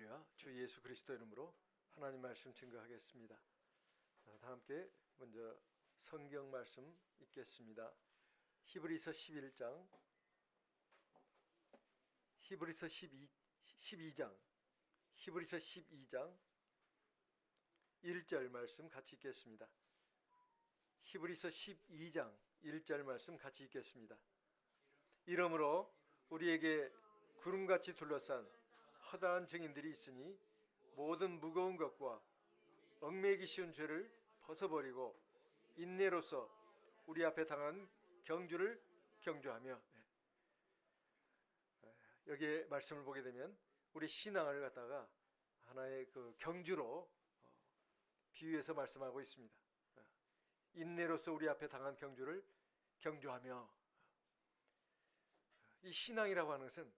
할렐루야. 주 예수 그리스도 이름으로 하나님 말씀 증거하겠습니다. 다 함께 먼저 성경 말씀 읽겠습니다. 히브리서 11장, 히브리서 12장 1절 말씀 같이 읽겠습니다. 히브리서 12장 1절 말씀 같이 읽겠습니다. 이러므로 우리에게 구름같이 둘러싼 허다한 증인들이 있으니 모든 무거운 것과 얽매이기 쉬운 죄를 벗어버리고 인내로서 우리 앞에 당한 경주를 경주하며, 여기에 말씀을 보게 되면 우리 신앙을 갖다가 하나의 그 경주로 비유해서 말씀하고 있습니다. 인내로서 우리 앞에 당한 경주를 경주하며, 이 신앙이라고 하는 것은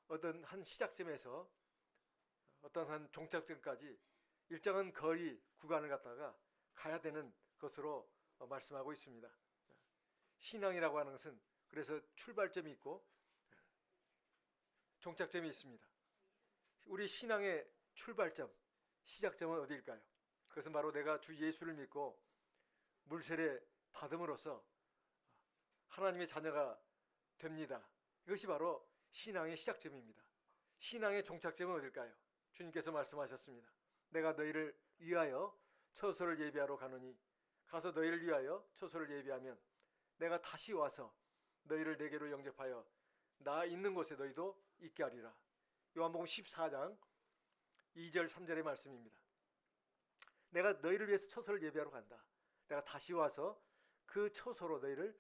어떤 한 시작점에서 어떤 한 종착점까지 일정한 거리 구간을 갖다가 가야 되는 것으로 말씀하고 있습니다. 신앙이라고 하는 것은 그래서 출발점이 있고 종착점이 있습니다. 우리 신앙의 출발점, 시작점은 어디일까요? 그것은 바로 내가 주 예수를 믿고 물세례 받음으로써 하나님의 자녀가 됩니다. 이것이 바로 신앙의 시작점입니다. 신앙의 종착점은 어딜까요? 주님께서 말씀하셨습니다. 내가 너희를 위하여 처소를 예비하러 가노니 가서 너희를 위하여 처소를 예비하면 내가 다시 와서 너희를 내게로 영접하여 나 있는 곳에 너희도 있게 하리라. 요한복음 14장 2절 3절의 말씀입니다. 내가 너희를 위해서 처소를 예비하러 간다. 내가 다시 와서 그 처소로 너희를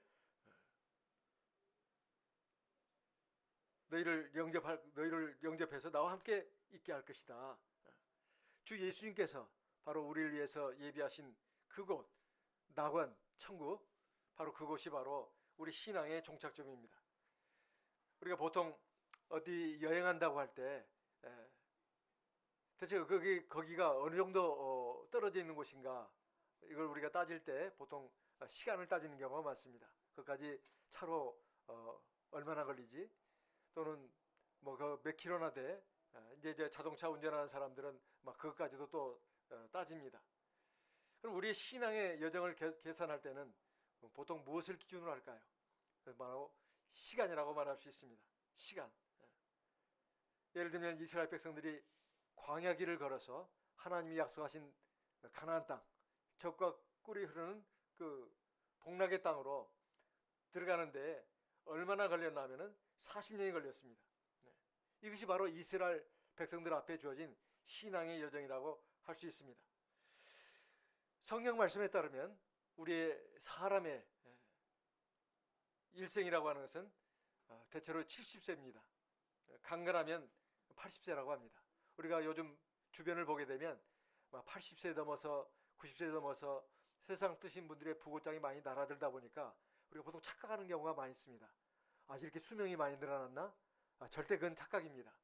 영접해서 나와 함께 있게 할 것이다. 주 예수님께서 바로 우리를 위해서 예비하신 그곳, 낙원, 천국, 바로 그곳이 바로 우리 신앙의 종착점입니다. 우리가 보통 어디 여행한다고 할 때 대체 거기가 어느 정도 떨어져 있는 곳인가, 이걸 우리가 따질 때 보통 시간을 따지는 경우가 많습니다. 그것까지 차로 얼마나 걸리지? 또는 뭐 그 몇 킬로나 돼? 이제 자동차 운전하는 사람들은 막 그것까지도 또 따집니다. 그럼 우리의 신앙의 여정을 계산할 때는 보통 무엇을 기준으로 할까요? 바로 시간이라고 말할 수 있습니다. 시간. 예를 들면 이스라엘 백성들이 광야길을 걸어서 하나님이 약속하신 가나안 땅, 젖과 꿀이 흐르는 그 복락의 땅으로 들어가는데 얼마나 걸렸나 하면은 40년이 걸렸습니다. 이것이 바로 이스라엘 백성들 앞에 주어진 신앙의 여정이라고 할 수 있습니다. 성경 말씀에 따르면 우리의 사람의 일생이라고 하는 것은 대체로 70세입니다. 강건하면 80세라고 합니다. 우리가 요즘 주변을 보게 되면 80세 넘어서 90세 넘어서 세상 뜨신 분들의 부고장이 많이 날아들다 보니까 우리가 보통 착각하는 경우가 많이 있습니다. 이렇게 수명이 많이 늘어났나? 절대 그건 착각입니다.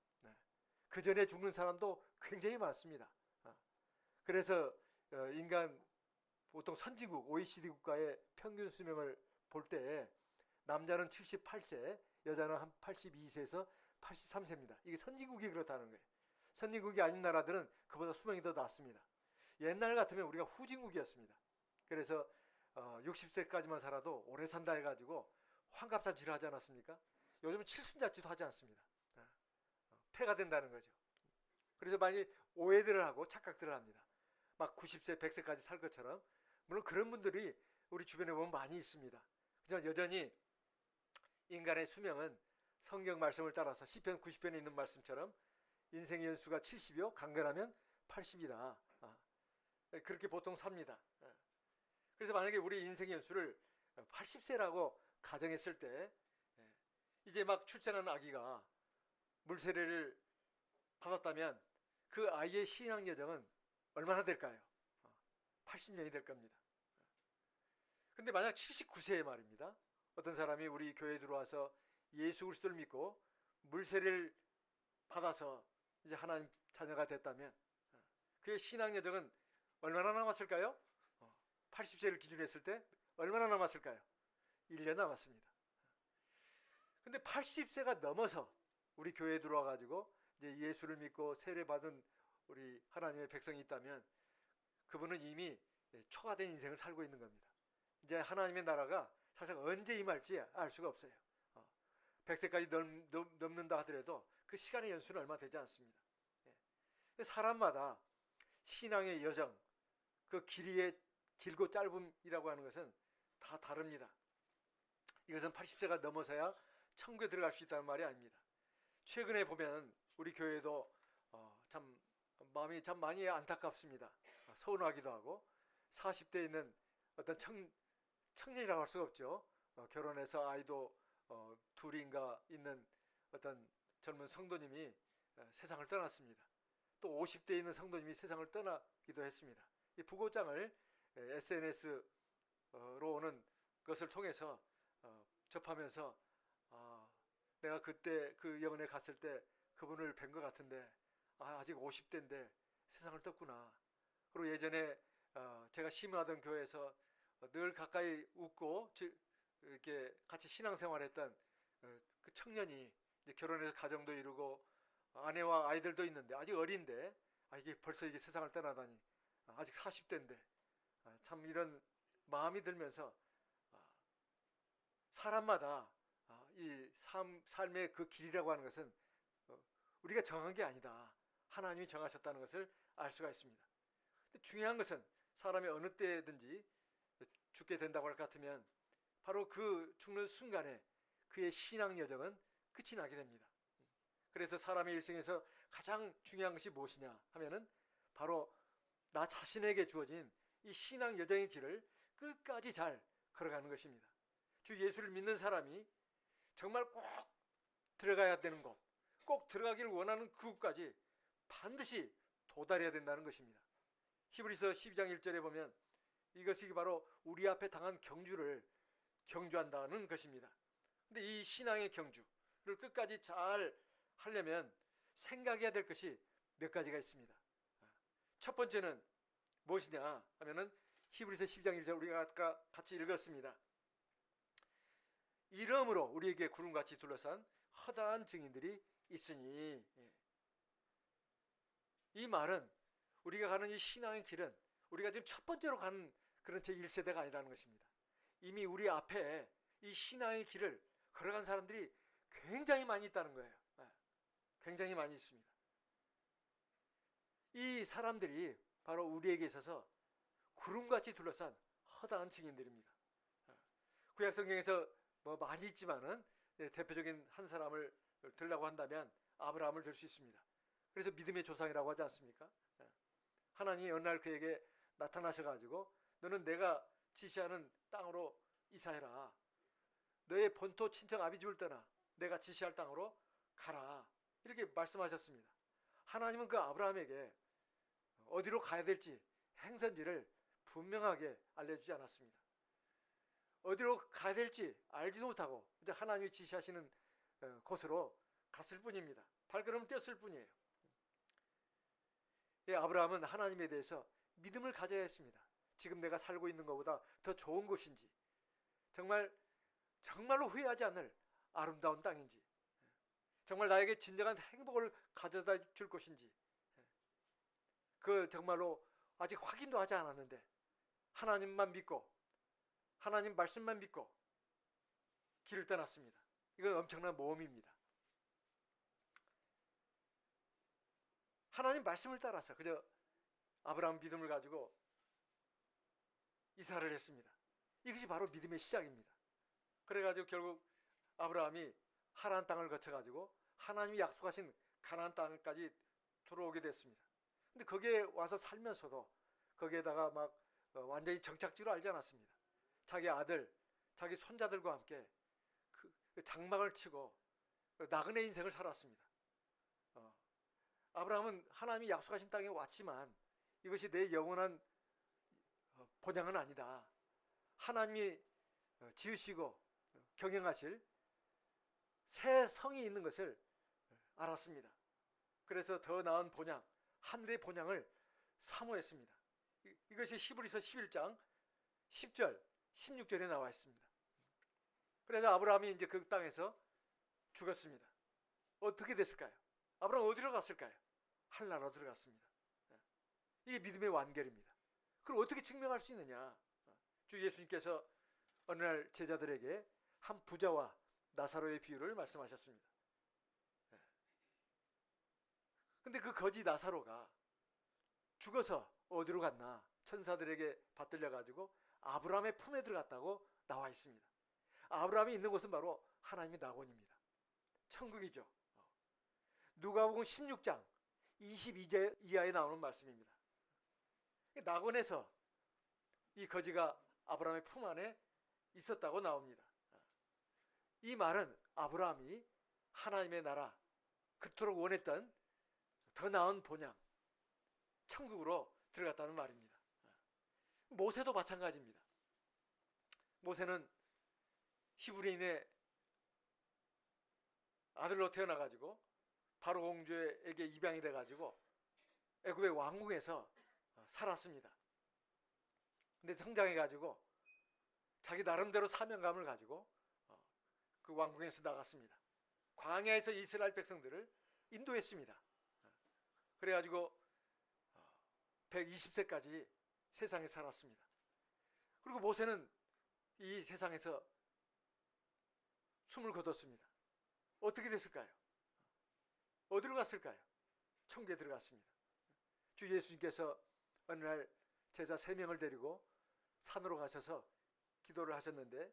그 전에 죽는 사람도 굉장히 많습니다. 그래서 인간 보통 선진국 OECD 국가의 평균 수명을 볼 때 남자는 78세, 여자는 한 82세에서 83세입니다. 이게 선진국이 그렇다는 거예요. 선진국이 아닌 나라들은 그보다 수명이 더 낮습니다. 옛날 같으면 우리가 후진국이었습니다. 그래서 60세까지만 살아도 오래 산다 해가지고 환갑잔치를 하지 않았습니까? 요즘은 칠순잔치도 하지 않습니다. 폐가 된다는 거죠. 그래서 많이 오해들을 하고 착각들을 합니다. 막 90세, 100세까지 살 것처럼. 물론 그런 분들이 우리 주변에 보면 많이 있습니다. 하지만 여전히 인간의 수명은 성경 말씀을 따라서 시편 90편에 있는 말씀처럼 인생의 연수가 70이요 강건하면 80이다. 그렇게 보통 삽니다. 그래서 만약에 우리 인생의 연수를 80세라고 가정했을 때 이제 막 출생한 아기가 물세례를 받았다면 그 아이의 신앙 여정은 얼마나 될까요? 80년이 될 겁니다. 근데 만약 79세의 말입니다. 어떤 사람이 우리 교회에 들어와서 예수 그리스도를 믿고 물세례를 받아서 이제 하나님 자녀가 됐다면 그의 신앙 여정은 얼마나 남았을까요? 80세를 기준으로 했을 때 얼마나 남았을까요? 1년 남았습니다. 근데 80세가 넘어서 우리 교회에 들어와 가지고 이제 예수를 믿고 세례받은 우리 하나님의 백성이 있다면 그분은 이미 초과된 인생을 살고 있는 겁니다. 이제 하나님의 나라가 사실 언제 임할지 알 수가 없어요. 100세까지 넘는다 하더라도 그 시간의 연수는 얼마 되지 않습니다. 사람마다 신앙의 여정, 그 길이의 길고 짧음이라고 하는 것은 다 다릅니다. 이것은 80세가 넘어서야 천국에 들어갈 수 있다는 말이 아닙니다. 최근에 보면 우리 교회도 참 마음이 참 많이 안타깝습니다. 서운하기도 하고 40대에 있는 어떤 청년이라고 할 수가 없죠. 결혼해서 아이도 둘인가 있는 어떤 젊은 성도님이 세상을 떠났습니다. 또 50대에 있는 성도님이 세상을 떠나기도 했습니다. 이 부고장을 SNS로 오는 것을 통해서 접하면서 내가 그때 그 영혼에 갔을 때 그분을 뵌 것 같은데 아직 50대인데 세상을 떴구나. 그리고 예전에 제가 심의하던 교회에서 늘 가까이 웃고 이렇게 같이 신앙생활했던 그 청년이 이제 결혼해서 가정도 이루고 아내와 아이들도 있는데 아직 어린데 이게 벌써 이게 세상을 떠나다니 아직 40대인데 참 이런 마음이 들면서 사람마다 이 삶의 그 길이라고 하는 것은 우리가 정한 게 아니다. 하나님이 정하셨다는 것을 알 수가 있습니다. 근데 중요한 것은 사람이 어느 때든지 죽게 된다고 할 것 같으면 바로 그 죽는 순간에 그의 신앙 여정은 끝이 나게 됩니다. 그래서 사람의 일생에서 가장 중요한 것이 무엇이냐 하면은 바로 나 자신에게 주어진 이 신앙 여정의 길을 끝까지 잘 걸어가는 것입니다. 주 예수를 믿는 사람이 정말 꼭 들어가야 되는 곳, 꼭 들어가기를 원하는 그곳까지 반드시 도달해야 된다는 것입니다. 히브리서 12장 1절에 보면 이것이 바로 우리 앞에 당한 경주를 경주한다는 것입니다. 근데 이 신앙의 경주를 끝까지 잘 하려면 생각해야 될 것이 몇 가지가 있습니다. 첫 번째는 무엇이냐 하면은 히브리서 12장 1절 우리가 아까 같이 읽었습니다. 이러므로 우리에게 구름같이 둘러싼 허다한 증인들이 있으니, 이 말은 우리가 가는 이 신앙의 길은 우리가 지금 첫 번째로 가는 그런 제1세대가 아니라는 것입니다. 이미 우리 앞에 이 신앙의 길을 걸어간 사람들이 굉장히 많이 있다는 거예요. 굉장히 많이 있습니다. 이 사람들이 바로 우리에게 있어서 구름같이 둘러싼 허다한 증인들입니다. 구약 성경에서 뭐 많이 있지만은 대표적인 한 사람을 들라고 한다면 아브라함을 들 수 있습니다. 그래서 믿음의 조상이라고 하지 않습니까? 하나님이 어느 날 그에게 나타나셔가지고 너는 내가 지시하는 땅으로 이사해라. 너의 본토 친척 아비집을 떠나 내가 지시할 땅으로 가라. 이렇게 말씀하셨습니다. 하나님은 그 아브라함에게 어디로 가야 될지 행선지를 분명하게 알려주지 않았습니다. 어디로 가야 될지 알지도 못하고 이제 하나님이 지시하시는 곳으로 갔을 뿐입니다. 발걸음을 떼었을 뿐이에요. 아브라함은 하나님에 대해서 믿음을 가져야 했습니다. 지금 내가 살고 있는 것보다 더 좋은 곳인지, 정말로 후회하지 않을 아름다운 땅인지, 정말 나에게 진정한 행복을 가져다 줄 것인지, 그 정말로 아직 확인도 하지 않았는데 하나님만 믿고 하나님 말씀만 믿고 길을 떠났습니다. 이건 엄청난 모험입니다. 하나님 말씀을 따라서 그저 아브라함 믿음을 가지고 이사를 했습니다. 이것이 바로 믿음의 시작입니다. 그래가지고 결국 아브라함이 하나안 땅을 거쳐가지고 하나님이 약속하신 가나안 땅까지 들어오게 됐습니다. 근데 거기에 와서 살면서도 거기에다가 막 완전히 정착지로 알지 않았습니다. 자기 아들, 자기 손자들과 함께 그 장막을 치고 나그네 인생을 살았습니다. 아브라함은 하나님이 약속하신 땅에 왔지만 이것이 내 영원한 본향은 아니다. 하나님이 지으시고 경영하실 새 성이 있는 것을 알았습니다. 그래서 더 나은 본향, 하늘의 본향을 사모했습니다. 이것이 히브리서 11장 10절, 16절에 나와 있습니다. 그래서 아브라함이 이제 그 땅에서 죽었습니다. 어떻게 됐을까요? 아브라함 어디로 갔을까요? 하늘나라로 들어갔습니다. 이게 믿음의 완결입니다. 그걸 어떻게 증명할 수 있느냐? 주 예수님께서 어느 날 제자들에게 한 부자와 나사로의 비유를 말씀하셨습니다. 근데 그 거지 나사로가 죽어서 어디로 갔나? 천사들에게 받들려 가지고 아브라함의 품에 들어갔다고 나와 있습니다. 아브라함이 있는 곳은 바로 하나님의 낙원입니다. 천국이죠. 누가복음 16장 22절 이하에 나오는 말씀입니다. 낙원에서 이 거지가 아브라함의 품 안에 있었다고 나옵니다. 이 말은 아브라함이 하나님의 나라, 그토록 원했던 더 나은 본향, 천국으로 들어갔다는 말입니다. 모세도 마찬가지입니다. 모세는 히브리인의 아들로 태어나가지고 바로 공주에게 입양이 돼가지고 애굽의 왕궁에서 살았습니다. 근데 성장해가지고 자기 나름대로 사명감을 가지고 그 왕궁에서 나갔습니다. 광야에서 이스라엘 백성들을 인도했습니다. 그래가지고 120세까지 세상에 살았습니다. 그리고 모세는 이 세상에서 숨을 거뒀습니다. 어떻게 됐을까요? 어디로 갔을까요? 천국에 들어갔습니다. 주 예수님께서 어느 날 제자 3명을 데리고 산으로 가셔서 기도를 하셨는데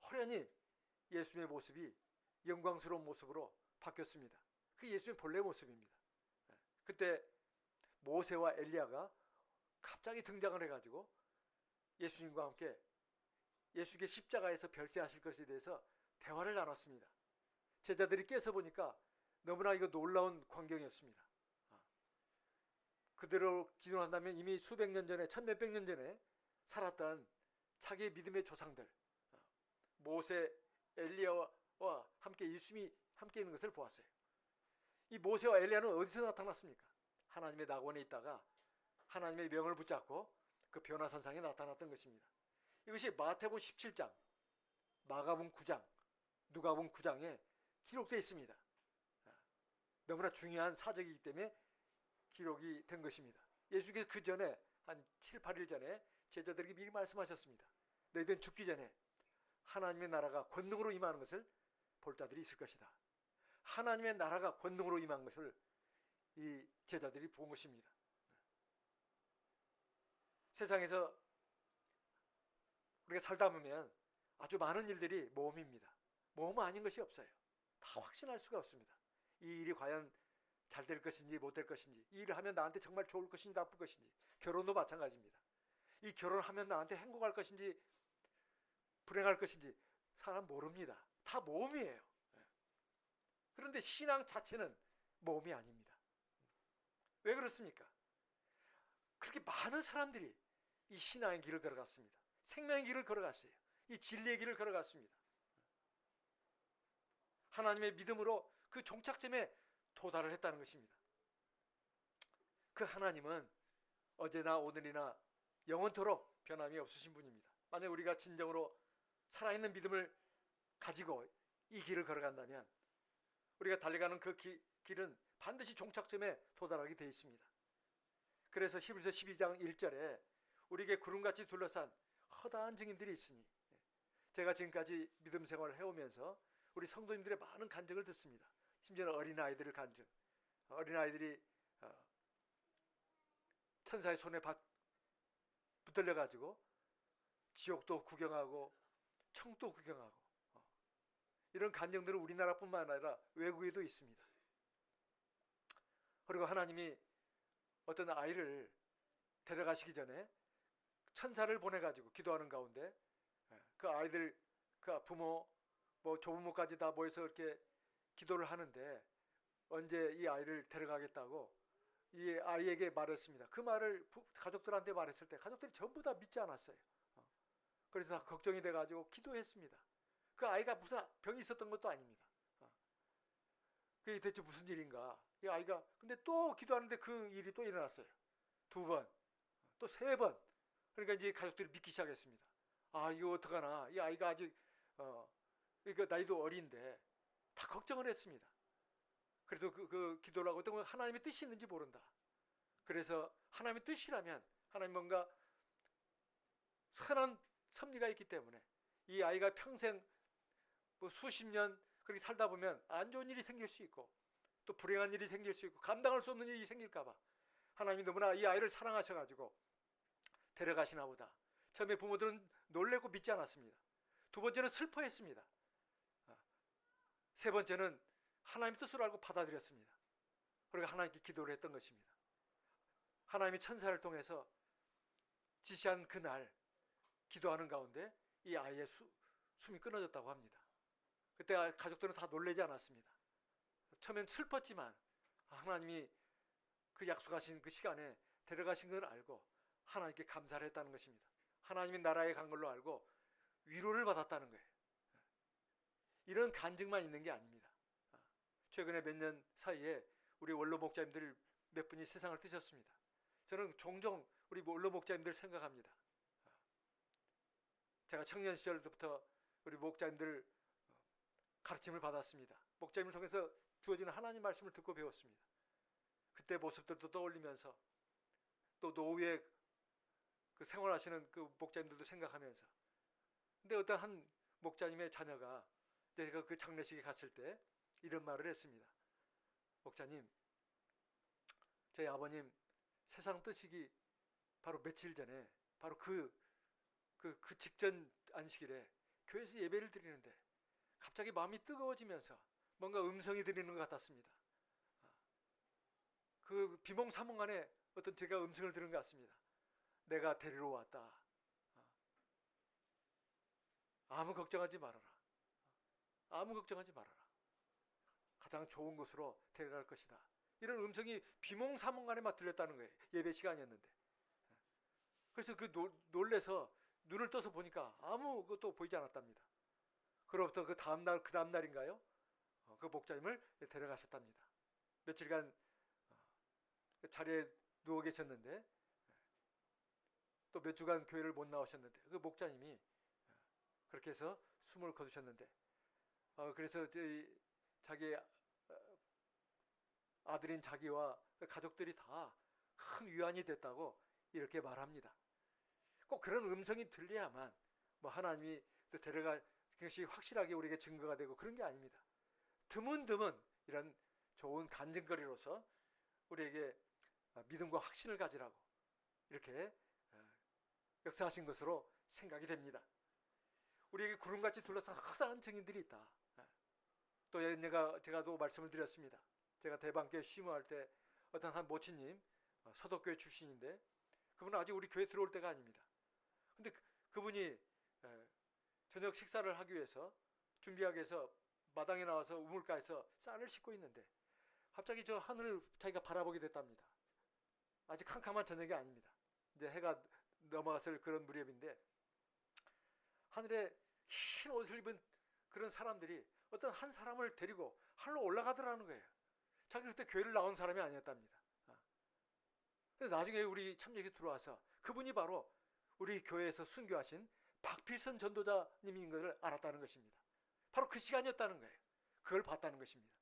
호련히 예수님의 모습이 영광스러운 모습으로 바뀌었습니다. 그 예수님의 본래 모습입니다. 그때 모세와 엘리야가 갑자기 등장을 해가지고 예수님과 함께 예수께 십자가에서 별세하실 것에 대해서 대화를 나눴습니다. 제자들이 깨서 보니까 너무나 이거 놀라운 광경이었습니다. 그대로 기도한다면 이미 수백 년 전에, 천몇백 년 전에 살았던 자기의 믿음의 조상들, 모세, 엘리야와 함께 예수님이 함께 있는 것을 보았어요. 이 모세와 엘리야는 어디서 나타났습니까? 하나님의 낙원에 있다가 하나님의 명을 붙잡고 그 변화산상에 나타났던 것입니다. 이것이 마태복음 17장, 마가복음 9장, 누가복음 9장에 기록되어 있습니다. 너무나 중요한 사적이기 때문에 기록이 된 것입니다. 예수께서 그 전에 한 7, 8일 전에 제자들에게 미리 말씀하셨습니다. 너희들은 죽기 전에 하나님의 나라가 권능으로 임하는 것을 볼 자들이 있을 것이다. 하나님의 나라가 권능으로 임한 것을 이 제자들이 본 것입니다. 세상에서 우리가 살다 보면 아주 많은 일들이 모험입니다. 모험 아닌 것이 없어요. 다 확신할 수가 없습니다. 이 일이 과연 잘 될 것인지 못 될 것인지, 이 일을 하면 나한테 정말 좋을 것인지 나쁠 것인지, 결혼도 마찬가지입니다. 이 결혼하면 나한테 행복할 것인지 불행할 것인지 사람 모릅니다. 다 모험이에요. 그런데 신앙 자체는 모험이 아닙니다. 왜 그렇습니까? 그렇게 많은 사람들이 이 신앙의 길을 걸어갔습니다. 생명의 길을 걸어갔어요. 이 진리의 길을 걸어갔습니다. 하나님의 믿음으로 그 종착점에 도달을 했다는 것입니다. 그 하나님은 어제나 오늘이나 영원토록 변함이 없으신 분입니다. 만약 우리가 진정으로 살아있는 믿음을 가지고 이 길을 걸어간다면 우리가 달려가는 그 길은 반드시 종착점에 도달하게 되어 있습니다. 그래서 히브리서 12장 1절에 우리에게 구름같이 둘러싼 허다한 증인들이 있으니, 제가 지금까지 믿음 생활을 해오면서 우리 성도님들의 많은 간증을 듣습니다. 심지어는 어린아이들을 간증, 어린아이들이 천사의 손에 붙들려가지고 지옥도 구경하고 천국도 구경하고, 이런 간증들은 우리나라뿐만 아니라 외국에도 있습니다. 그리고 하나님이 어떤 아이를 데려가시기 전에 천사를 보내가지고 기도하는 가운데 그 아이들, 그 부모, 조부모까지 다 모여서 이렇게 기도를 하는데 언제 이 아이를 데려가겠다고 이 아이에게 말했습니다. 그 말을 가족들한테 말했을 때 가족들이 전부 다 믿지 않았어요. 그래서 다 걱정이 돼가지고 기도했습니다. 그 아이가 무슨 병이 있었던 것도 아닙니다. 그게 대체 무슨 일인가? 이 아이가 근데 또 기도하는데 그 일이 또 일어났어요. 2번, 또 3번. 그러니까 이제 가족들이 믿기 시작했습니다. 아, 이거 어떡하나? 이 아이가 아직 이거 나이도 어린데 다 걱정을 했습니다. 그래도 그 기도를 하고 또 하나님의 뜻이 있는지 모른다. 그래서 하나님의 뜻이라면 하나님 뭔가 선한 섭리가 있기 때문에 이 아이가 평생 뭐 수십 년 그렇게 살다 보면 안 좋은 일이 생길 수 있고 또 불행한 일이 생길 수 있고 감당할 수 없는 일이 생길까봐 하나님이 너무나 이 아이를 사랑하셔가지고 데려가시나 보다. 처음에 부모들은 놀래고 믿지 않았습니다. 두 번째는 슬퍼했습니다. 세 번째는 하나님의 뜻을 알고 받아들였습니다. 그리고 하나님께 기도를 했던 것입니다. 하나님이 천사를 통해서 지시한 그날 기도하는 가운데 이 아이의 숨이 끊어졌다고 합니다. 그때 가족들은 다 놀라지 않았습니다. 처음엔 슬펐지만 하나님이 그 약속하신 그 시간에 데려가신 걸 알고 하나님께 감사를 했다는 것입니다. 하나님이 나라에 간 걸로 알고 위로를 받았다는 거예요. 이런 간증만 있는 게 아닙니다. 최근에 몇 년 사이에 우리 원로 목자님들 몇 분이 세상을 뜨셨습니다. 저는 종종 우리 원로 목자님들 생각합니다. 제가 청년 시절부터 우리 목자님들 가르침을 받았습니다. 목자님을 통해서 주어지는 하나님 말씀을 듣고 배웠습니다. 그때 모습들도 떠올리면서 또 노후에 그 생활하시는 그 목자님들도 생각하면서 근데 어떤 한 목자님의 자녀가 제가 그 장례식에 갔을 때 이런 말을 했습니다. 목자님, 저희 아버님 세상 뜨시기 바로 며칠 전에 바로 그 직전 안식일에 교회에서 예배를 드리는데 갑자기 마음이 뜨거워지면서 뭔가 음성이 들리는 것 같았습니다. 그 비몽사몽간에 어떤 제가 음성을 들은 것 같습니다. 내가 데리러 왔다. 아무 걱정하지 말아라. 아무 걱정하지 말아라. 가장 좋은 곳으로 데려갈 것이다. 이런 음성이 비몽사몽간에 막 들렸다는 거예요. 예배 시간이었는데. 그래서 그 놀래서 눈을 떠서 보니까 아무것도 보이지 않았답니다. 그로부터 그 다음 날인가요? 그 목자님을 데려가셨답니다. 며칠간 자리에 누워 계셨는데 또 몇 주간 교회를 못 나오셨는데 그 목자님이 그렇게 해서 숨을 거두셨는데 그래서 자기 아들인 자기와 가족들이 다 큰 위안이 됐다고 이렇게 말합니다. 꼭 그런 음성이 들려야만 뭐 하나님이 데려갈 것이 확실하게 우리에게 증거가 되고 그런 게 아닙니다. 드문드문 이런 좋은 간증거리로서 우리에게 믿음과 확신을 가지라고 이렇게 역사하신 것으로 생각이 됩니다. 우리에게 구름같이 둘러싼 커다란 증인들이 있다. 또 제가 또 말씀을 드렸습니다. 제가 대방교회 심호할 때 어떤 한 모치님 서덕교회 출신인데 그분은 아직 우리 교회 들어올 때가 아닙니다. 근데 그분이 저녁 식사를 하기 위해서 준비하기 위해서 마당에 나와서 우물가에서 쌀을 씻고 있는데 갑자기 저 하늘을 자기가 바라보게 됐답니다. 아직 캄캄한 저녁이 아닙니다. 이제 해가 넘어갔을 그런 무렵인데 하늘에 흰 옷을 입은 그런 사람들이 어떤 한 사람을 데리고 하늘로 올라가더라는 거예요. 자기 그때 교회를 나온 사람이 아니었답니다. 그래서 나중에 우리 참여에 들어와서 그분이 바로 우리 교회에서 순교하신 박필선 전도자님인 것을 알았다는 것입니다. 바로 그 시간이었다는 거예요. 그걸 봤다는 것입니다.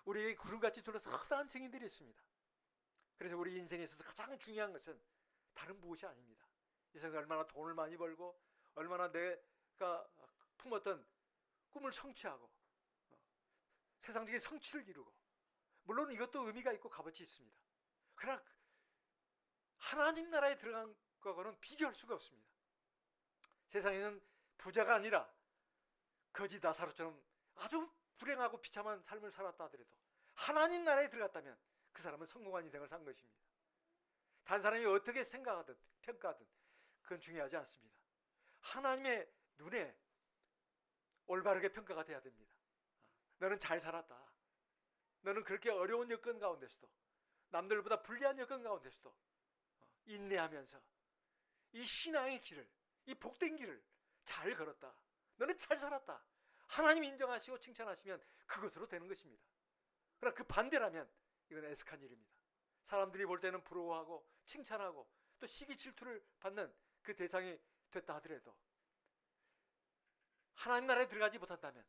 우리에게 구름같이 둘러서 커다란 증인들이 있습니다. 그래서 우리 인생에 있어서 가장 중요한 것은 다른 무엇이 아닙니다. 이 세상에 얼마나 돈을 많이 벌고 얼마나 내가 품었던 꿈을 성취하고 세상적인 성취를 이루고 물론 이것도 의미가 있고 값어치 있습니다. 그러나 하나님 나라에 들어간 거하고는 비교할 수가 없습니다. 세상에는 부자가 아니라 거지 나사로처럼 아주 불행하고 비참한 삶을 살았다 하더라도 하나님 나라에 들어갔다면 그 사람은 성공한 인생을 산 것입니다. 다른 사람이 어떻게 생각하든 평가하든 그건 중요하지 않습니다. 하나님의 눈에 올바르게 평가가 돼야 됩니다. 너는 잘 살았다. 너는 그렇게 어려운 여건 가운데서도 남들보다 불리한 여건 가운데서도 인내하면서 이 신앙의 길을 이 복된 길을 잘 걸었다. 너는 잘 살았다. 하나님 인정하시고 칭찬하시면 그것으로 되는 것입니다. 그러나 그 반대라면 이건 애석한 일입니다. 사람들이 볼 때는 부러워하고 칭찬하고 또 시기 질투를 받는 그 대상이 됐다 하더라도 하나님 나라에 들어가지 못한다면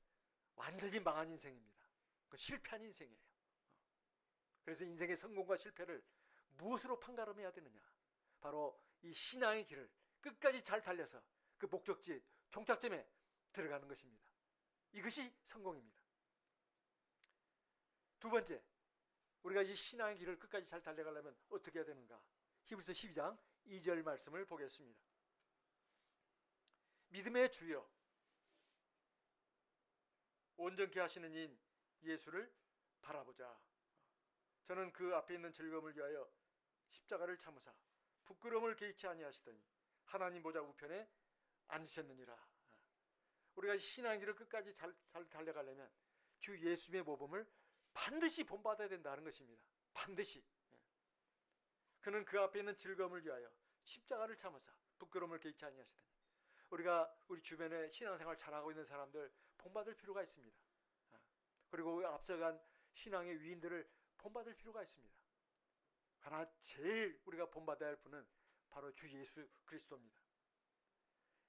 완전히 망한 인생입니다. 실패한 인생이에요. 그래서 인생의 성공과 실패를 무엇으로 판가름해야 되느냐? 바로 이 신앙의 길을 끝까지 잘 달려서 그 목적지, 종착점에 들어가는 것입니다. 이것이 성공입니다. 두 번째, 우리가 이 신앙의 길을 끝까지 잘 달려가려면 어떻게 해야 되는가? 히브리서 12장 2절 말씀을 보겠습니다. 믿음의 주여 온전케 하시는 이인 예수를 바라보자. 저는 그 앞에 있는 즐거움을 위하여 십자가를 참으사 부끄러움을 개의치 아니하시더니 하나님 보좌 우편에 앉으셨느니라. 우리가 신앙의 길을 끝까지 잘 달려가려면 주 예수님의 모범을 반드시 본받아야 된다는 것입니다. 반드시. 그는 그 앞에 있는 즐거움을 위하여 십자가를 참으사 부끄러움을 개의치 아니하시더니. 우리가 우리 주변에 신앙생활 잘하고 있는 사람들 본받을 필요가 있습니다. 그리고 앞서간 신앙의 위인들을 본받을 필요가 있습니다. 그러나 제일 우리가 본받아야 할 분은 바로 주 예수 그리스도입니다.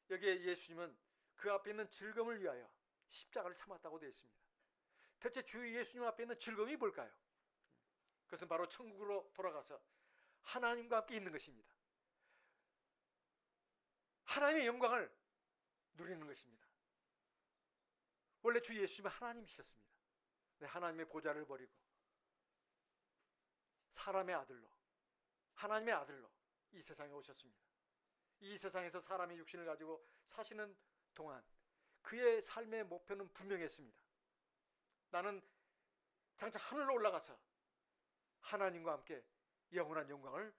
여기에 예수님은 그 앞에 있는 즐거움을 위하여 십자가를 참았다고 되어 있습니다. 대체 주 예수님 앞에 있는 즐거움이 뭘까요? 그것은 바로 천국으로 돌아가서 하나님과 함께 있는 것입니다. 하나님의 영광을 누리는 것입니다. 원래 주 예수님은 하나님이셨습니다. 하나님의 보좌를 버리고 사람의 아들로, 하나님의 아들로 이 세상에 오셨습니다. 이 세상에서 사람의 육신을 가지고 사시는 동안 그의 삶의 목표는 분명했습니다. 나는 장차 하늘로 올라가서 하나님과 함께 영원한 영광을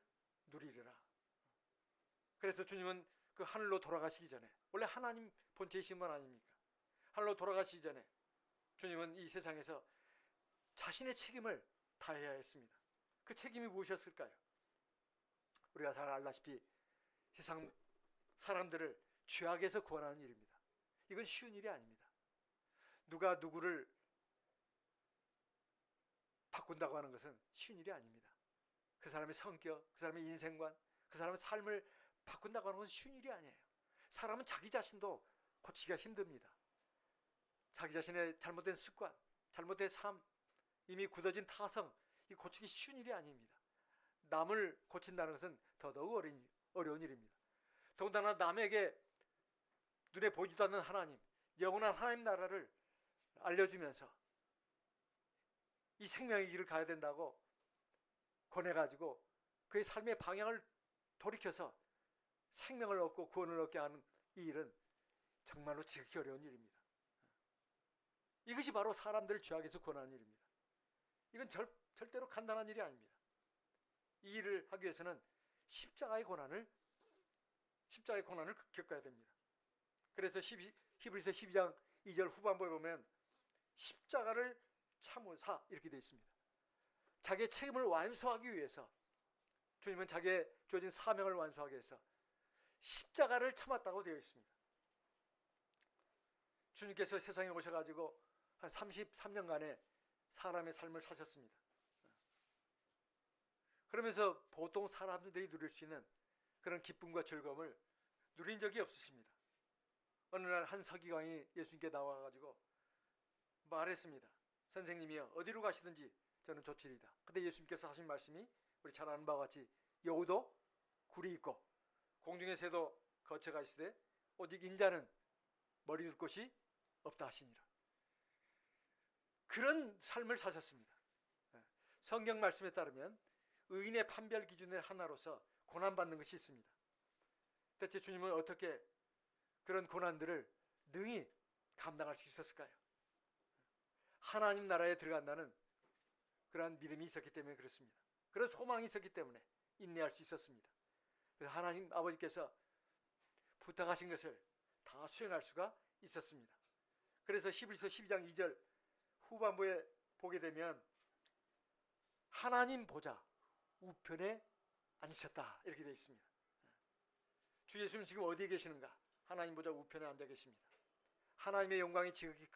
누리리라. 그래서 주님은 그 하늘로 돌아가시기 전에, 원래 하나님 본체이신 분 아닙니까? 하늘로 돌아가시기 전에 주님은 이 세상에서 자신의 책임을 다해야 했습니다. 그 책임이 무엇이었을까요? 우리가 잘 알다시피 세상 사람들을 죄악에서 구원하는 일입니다. 이건 쉬운 일이 아닙니다. 누가 누구를 바꾼다고 하는 것은 쉬운 일이 아닙니다. 그 사람의 성격, 그 사람의 인생관, 그 사람의 삶을 바꾼다고 하는 것은 쉬운 일이 아니에요. 사람은 자기 자신도 고치기가 힘듭니다. 자기 자신의 잘못된 습관, 잘못된 삶, 이미 굳어진 타성, 이 고치기 쉬운 일이 아닙니다. 남을 고친다는 것은 더더욱 어려운 일입니다. 더군다나 남에게 눈에 보이지도 않는 하나님, 영원한 하나님 나라를 알려주면서 이 생명의 길을 가야 된다고 권해가지고 그의 삶의 방향을 돌이켜서 생명을 얻고 구원을 얻게 하는 이 일은 정말로 지극히 어려운 일입니다. 이것이 바로 사람들을 죄악에서 구원하는 일입니다. 이건 절대로 간단한 일이 아닙니다. 이 일을 하기 위해서는 십자가의 고난을 겪어야 됩니다. 그래서 히브리서 12장 2절 후반부에 보면 십자가를 참으사 이렇게 되어 있습니다. 자기의 책임을 완수하기 위해서 주님은 자기의 주어진 사명을 완수하기 위해서 십자가를 참았다고 되어 있습니다. 주님께서 세상에 오셔가지고 한 33년간의 사람의 삶을 사셨습니다. 그러면서 보통 사람들이 누릴 수 있는 그런 기쁨과 즐거움을 누린 적이 없으십니다. 어느 날 한 서기관이 예수님께 나와가지고 말했습니다. 선생님이여, 어디로 가시든지 저는 좋지리다. 근데 예수님께서 하신 말씀이 우리 잘 아는 바와 같이 여우도 굴이 있고 공중의 새도 거처가 있으되 오직 인자는 머리 둘 곳이 없다 하시니라. 그런 삶을 사셨습니다. 성경 말씀에 따르면 의인의 판별 기준의 하나로서 고난받는 것이 있습니다. 대체 주님은 어떻게 그런 고난들을 능히 감당할 수 있었을까요? 하나님 나라에 들어간다는 그러한 믿음이 있었기 때문에 그렇습니다. 그런 소망이 있었기 때문에 인내할 수 있었습니다. 그래서 하나님 아버지께서 부탁하신 것을 다 수행할 수가 있었습니다. 그래서 히브리서 12장 2절 후반부에 보게 되면 하나님 보좌 우편에 앉으셨다 이렇게 되어 있습니다. 주 예수님 지금 어디에 계시는가? 하나님 보좌 우편에 앉아 계십니다. 하나님의 영광이 지극히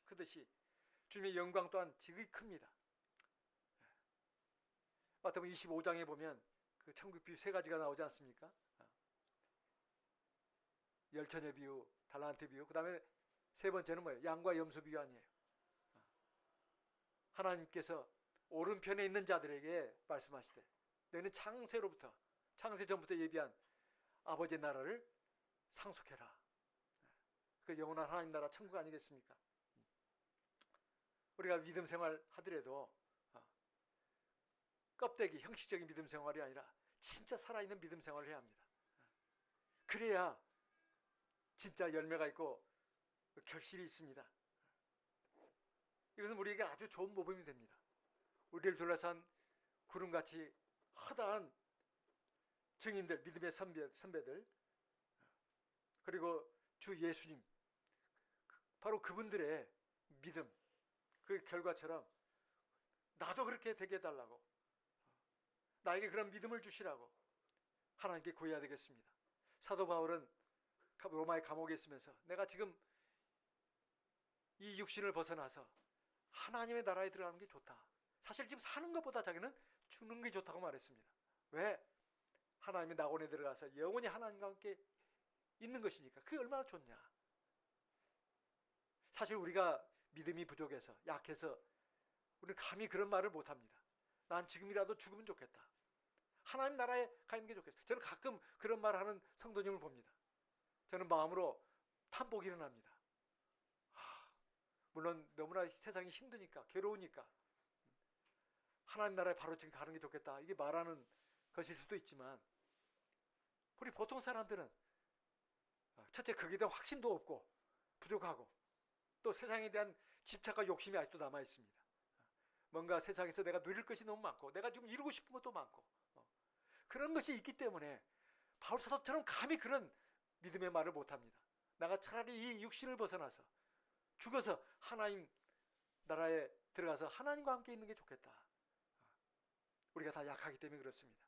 크듯이 주님의 영광 또한 지극히 큽니다. 마태복음 25장에 보면 그 천국 비유 세 가지가 나오지 않습니까? 열처녀 비유, 달란트 비유, 그 다음에 세 번째는 뭐예요? 양과 염소 비유아니에요. 하나님께서 오른편에 있는 자들에게 말씀하시되 너희는 창세 전부터 예비한 아버지의 나라를 상속해라. 그 영원한 하나님 나라 천국 아니겠습니까? 우리가 믿음 생활 하더라도 껍데기 형식적인 믿음 생활이 아니라 진짜 살아있는 믿음 생활을 해야 합니다. 그래야 진짜 열매가 있고 결실이 있습니다. 이것은 우리에게 아주 좋은 모범이 됩니다. 우리를 둘러싼 구름같이 허다한 증인들, 믿음의 선배들, 그리고 주 예수님, 바로 그분들의 믿음, 그 결과처럼 나도 그렇게 되게 해달라고, 나에게 그런 믿음을 주시라고 하나님께 구해야 되겠습니다. 사도 바울은 로마의 감옥에 있으면서 내가 지금 이 육신을 벗어나서 하나님의 나라에 들어가는 게 좋다. 사실 지금 사는 것보다 자기는 죽는 게 좋다고 말했습니다. 왜? 하나님의 낙원에 들어가서 영원히 하나님과 함께 있는 것이니까. 그게 얼마나 좋냐. 사실 우리가 믿음이 부족해서 약해서 우리는 감히 그런 말을 못합니다. 난 지금이라도 죽으면 좋겠다. 하나님 나라에 가 있는 게 좋겠다. 저는 가끔 그런 말을 하는 성도님을 봅니다. 저는 마음으로 탐복이 일어납니다. 물론 너무나 세상이 힘드니까, 괴로우니까 하나님 나라에 바로 지금 가는 게 좋겠다, 이게 말하는 것일 수도 있지만, 우리 보통 사람들은 첫째 거기에 대한 확신도 없고 부족하고, 또 세상에 대한 집착과 욕심이 아직도 남아 있습니다. 뭔가 세상에서 내가 누릴 것이 너무 많고, 내가 지금 이루고 싶은 것도 많고, 그런 것이 있기 때문에 바울 사도처럼 감히 그런 믿음의 말을 못합니다. 내가 차라리 이 육신을 벗어나서 죽어서 하나님 나라에 들어가서 하나님과 함께 있는 게 좋겠다. 우리가 다 약하기 때문에 그렇습니다.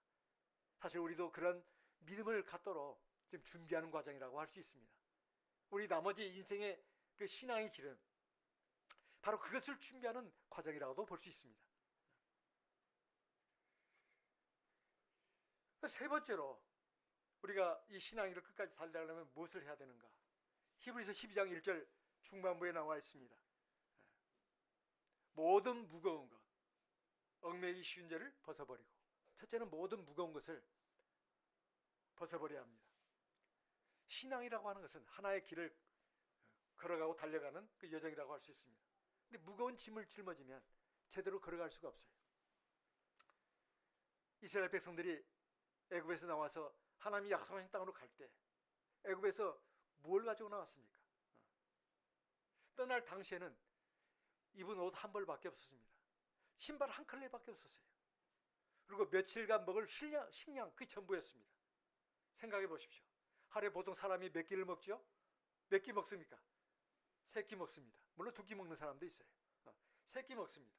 사실 우리도 그런 믿음을 갖도록 지금 준비하는 과정이라고 할 수 있습니다. 우리 나머지 인생의 그 신앙의 길은 바로 그것을 준비하는 과정이라고도 볼 수 있습니다. 세 번째로 우리가 이 신앙의를 끝까지 달려가려면 무엇을 해야 되는가? 히브리서 12장 1절 중반부에 나와 있습니다. 모든 무거운 것, 얽매이기 쉬운 죄를 벗어버리고. 첫째는 모든 무거운 것을 벗어버려야 합니다. 신앙이라고 하는 것은 하나의 길을 걸어가고 달려가는 그 여정이라고 할 수 있습니다. 근데 무거운 짐을 짊어지면 제대로 걸어갈 수가 없어요. 이스라엘 백성들이 애굽에서 나와서 하나님이 약속하신 땅으로 갈 때 애굽에서 뭘 가지고 나왔습니까? 떠날 당시에는 입은 옷 한 벌밖에 없었습니다. 신발 한 켤레밖에 없었어요. 그리고 며칠간 먹을 식량 그게 전부였습니다. 생각해 보십시오. 하루에 보통 사람이 몇 끼를 먹죠? 몇 끼 먹습니까? 3끼 먹습니다. 물론 2끼 먹는 사람도 있어요. 3끼 먹습니다.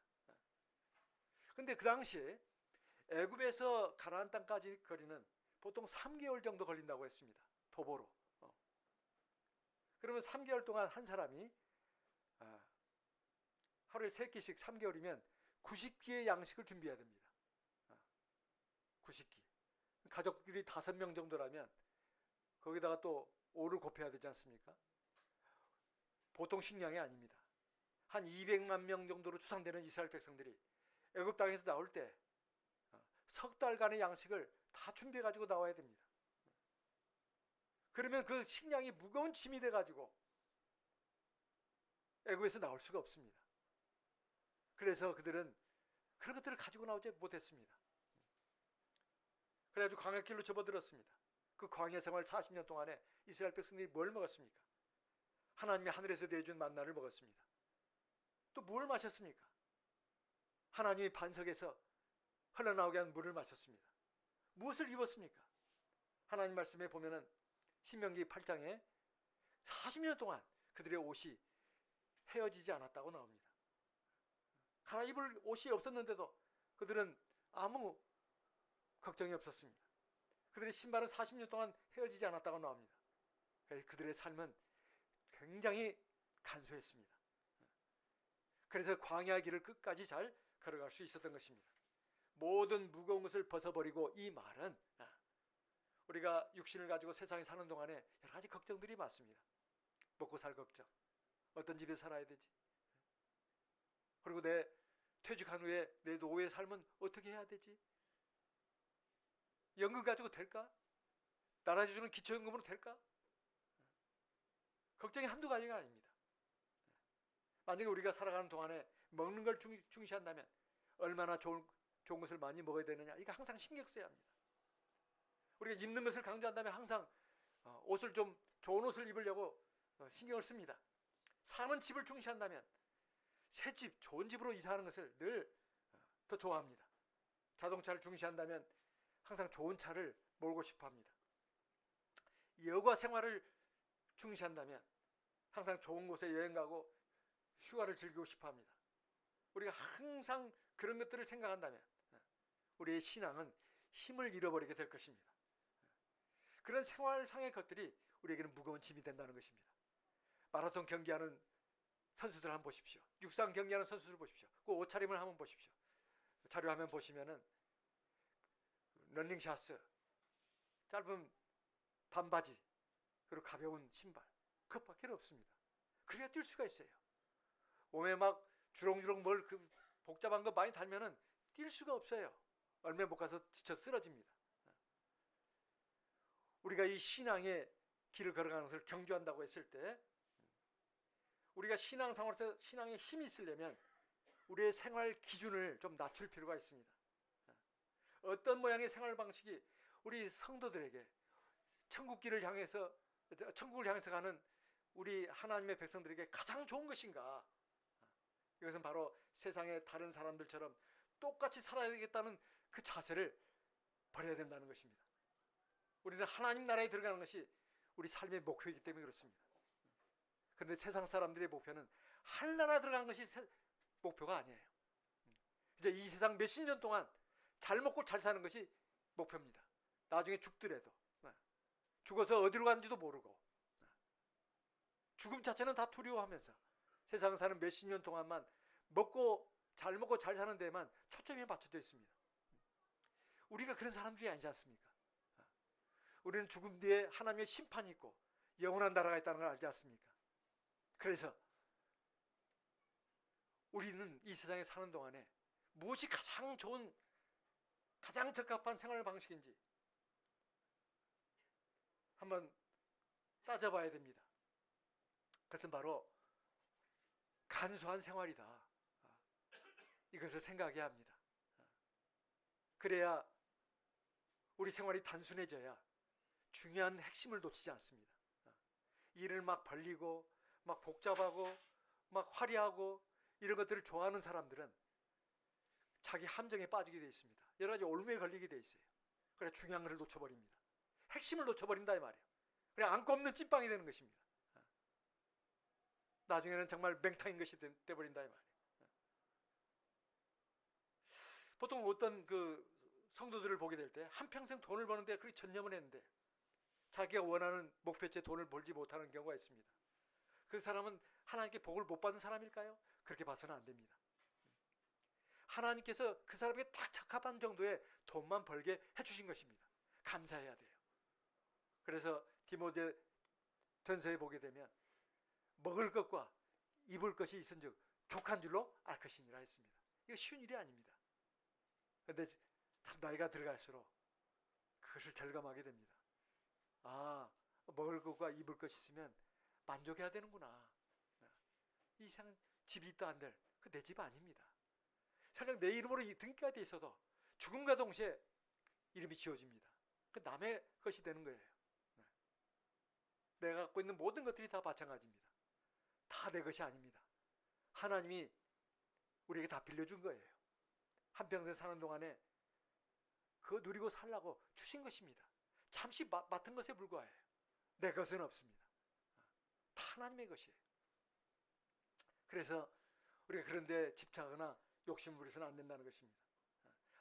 근데 그 당시에 애굽에서 가나안 땅까지 거리는 보통 3개월 정도 걸린다고 했습니다. 도보로. 그러면 3개월 동안 한 사람이 하루에 3끼씩 3개월이면 90끼의 양식을 준비해야 됩니다. 90끼. 가족들이 5명 정도라면 거기다가 또 5를 곱해야 되지 않습니까? 보통 식량이 아닙니다. 한 200만 명 정도로 추산되는 이스라엘 백성들이 애굽 땅에서 나올 때 석 달간의 양식을 다 준비해 가지고 나와야 됩니다. 그러면 그 식량이 무거운 짐이 돼 가지고 애굽에서 나올 수가 없습니다. 그래서 그들은 그런 것들을 가지고 나오지 못했습니다. 그래가지고 광야길로 접어들었습니다. 그 광야 생활 40년 동안에 이스라엘 백성들이 뭘 먹었습니까? 하나님이 하늘에서 내준 만나를 먹었습니다. 또 뭘 마셨습니까? 하나님이 반석에서 흘러나오게 한 물을 마셨습니다. 무엇을 입었습니까? 하나님 말씀에 보면은 신명기 8장에 40년 동안 그들의 옷이 헤어지지 않았다고 나옵니다. 갈아입을 옷이 없었는데도 그들은 아무 걱정이 없었습니다. 그들의 신발은 40년 동안 헤어지지 않았다고 나옵니다. 그들의 삶은 굉장히 간소했습니다. 그래서 광야의 길을 끝까지 잘 걸어갈 수 있었던 것입니다. 모든 무거운 것을 벗어버리고, 이 말은 우리가 육신을 가지고 세상에 사는 동안에 여러 가지 걱정들이 많습니다. 먹고 살 걱정, 어떤 집에 살아야 되지? 그리고 내 퇴직한 후에 내 노후의 삶은 어떻게 해야 되지? 연금 가지고 될까? 나라에서 주는 기초연금으로 될까? 걱정이 한두 가지가 아닙니다. 만약에 우리가 살아가는 동안에 먹는 걸 중시한다면 얼마나 좋은 것을 많이 먹어야 되느냐, 이거 항상 신경 써야 합니다. 우리가 입는 것을 강조한다면 항상 옷을 좀 좋은 옷을 입으려고 신경을 씁니다. 사는 집을 중시한다면 새 집, 좋은 집으로 이사하는 것을 늘 더 좋아합니다. 자동차를 중시한다면 항상 좋은 차를 몰고 싶어 합니다. 여가 생활을 중시한다면 항상 좋은 곳에 여행 가고 휴가를 즐기고 싶어 합니다. 우리가 항상 그런 것들을 생각한다면 우리의 신앙은 힘을 잃어버리게 될 것입니다. 그런 생활상의 것들이 우리에게는 무거운 짐이 된다는 것입니다. 마라톤 경기하는 선수들 한번 보십시오. 육상 경기하는 선수들 보십시오. 그 옷차림을 한번 보십시오. 자료화면 보시면은 러닝샷스, 짧은 반바지, 그리고 가벼운 신발, 그것밖에 없습니다. 그래야 뛸 수가 있어요. 몸에 막 주렁주렁 뭘 복잡한 거 많이 달면은 뛸 수가 없어요. 얼마 못 가서 지쳐 쓰러집니다. 우리가 이 신앙의 길을 걸어가는 것을 경주한다고 했을 때, 우리가 신앙생활에서 신앙에 힘이 있으려면 우리의 생활 기준을 좀 낮출 필요가 있습니다. 어떤 모양의 생활 방식이 우리 성도들에게 천국을 향해서 가는 우리 하나님의 백성들에게 가장 좋은 것인가? 이것은 바로 세상의 다른 사람들처럼 똑같이 살아야 되겠다는 그 자세를 버려야 된다는 것입니다. 우리는 하나님 나라에 들어가는 것이 우리 삶의 목표이기 때문에 그렇습니다. 그런데 세상 사람들의 목표는 하늘나라 들어가는 것이 목표가 아니에요. 이제 이 세상 몇십 년 동안 잘 먹고 잘 사는 것이 목표입니다. 나중에 죽더라도 죽어서 어디로 가는지도 모르고 죽음 자체는 다 두려워하면서 세상 사는 몇십 년 동안만 먹고 잘 사는 데만 초점이 맞춰져 있습니다. 우리가 그런 사람들이 아니지 않습니까? 우리는 죽음 뒤에 하나님의 심판이 있고 영원한 나라가 있다는 걸 알지 않습니까? 그래서 우리는 이 세상에 사는 동안에 무엇이 가장 좋은, 가장 적합한 생활 방식인지 한번 따져봐야 됩니다. 그것은 바로 간소한 생활이다. 이것을 생각해야 합니다. 그래야 우리 생활이 단순해져야 중요한 핵심을 놓치지 않습니다. 일을 막 벌리고 막 복잡하고 막 화려하고 이런 것들을 좋아하는 사람들은 자기 함정에 빠지게 되어 있습니다. 여러 가지 올무에 걸리게 되어 있어요. 그래 중요한 것을 놓쳐버립니다. 핵심을 놓쳐버린다 이 말이에요. 그래 안고 없는 찐빵이 되는 것입니다. 나중에는 정말 맹탕인 것이 돼버린다 이 말이에요. 보통 어떤 성도들을 보게 될 때 한평생 돈을 버는데 그렇게 전념을 했는데 자기가 원하는 목표치에 돈을 벌지 못하는 경우가 있습니다. 그 사람은 하나님께 복을 못 받은 사람일까요? 그렇게 봐서는 안 됩니다. 하나님께서 그 사람에게 딱 적합한 정도의 돈만 벌게 해주신 것입니다. 감사해야 돼요. 그래서 디모데 전서에 보게 되면 먹을 것과 입을 것이 있은즉 족한 줄로 알 것이니라 했습니다. 이거 쉬운 일이 아닙니다. 그런데 참 나이가 들어갈수록 그것을 절감하게 됩니다. 아, 먹을 것과 입을 것이 있으면 만족해야 되는구나. 이 세상 집이 있다 한들 그 내 집 아닙니다. 설령 내 이름으로 등기가 돼 있어도 죽음과 동시에 이름이 지워집니다. 그 남의 것이 되는 거예요. 내가 갖고 있는 모든 것들이 다 마찬가지입니다. 다 내 것이 아닙니다. 하나님이 우리에게 다 빌려준 거예요. 한평생 사는 동안에 그거 누리고 살라고 주신 것입니다. 잠시 맡은 것에 불과해요. 내 것은 없습니다. 다 하나님의 것이에요. 그래서 우리가 그런데 집착하거나 욕심을 부려서는 안 된다는 것입니다.